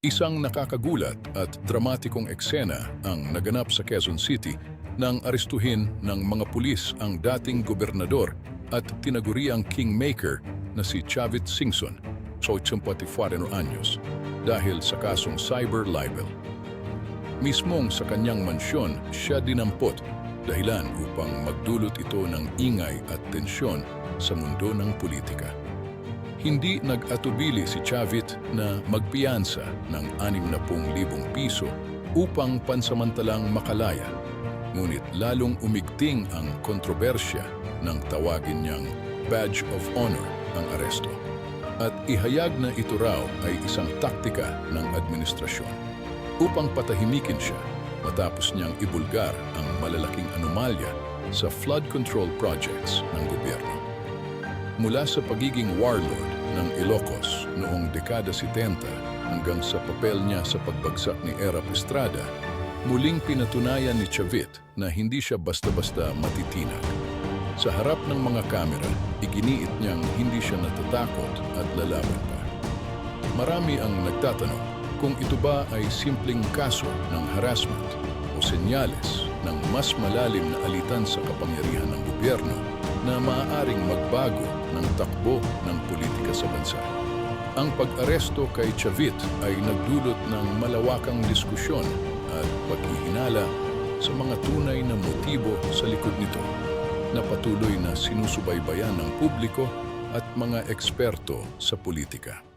Isang nakakagulat at dramatikong eksena ang naganap sa Quezon City nang arestuhin ng mga pulis ang dating gobernador at tinaguriang kingmaker na si Chavit Singson, 84 anyos, dahil sa kasong cyber libel. Mismong sa kanyang mansyon siya dinampot dahilan upang magdulot ito ng ingay at tensyon sa mundo ng politika. Hindi nag-atubili si Chavit na magpiyansa ng 60,000 piso upang pansamantalang makalaya. Ngunit lalong umigting ang kontrobersya nang tawagin niyang badge of honor ang aresto. At ihayag na ito raw ay isang taktika ng administrasyon upang patahimikin siya matapos niyang ibulgar ang malalaking anomalya sa flood control projects ng gobyerno. Mula sa pagiging warlord ng Ilocos noong dekada 70 hanggang sa papel niya sa pagbagsak ni Erap Estrada, muling pinatunayan ni Chavit na hindi siya basta-basta matitinag. Sa harap ng mga kamera, iginiit niyang hindi siya natatakot at lalaban pa. Marami ang nagtatanong kung ito ba ay simpleng kaso ng harassment o senyales ng mas malalim na alitan sa kapangyarihan ng gobyerno na maaaring magbago ng takbo ng politika sa bansa. Ang pag-aresto kay Chavit ay nagdulot ng malawakang diskusyon at paghihinala sa mga tunay na motibo sa likod nito na patuloy na sinusubaybayan ng publiko at mga eksperto sa politika.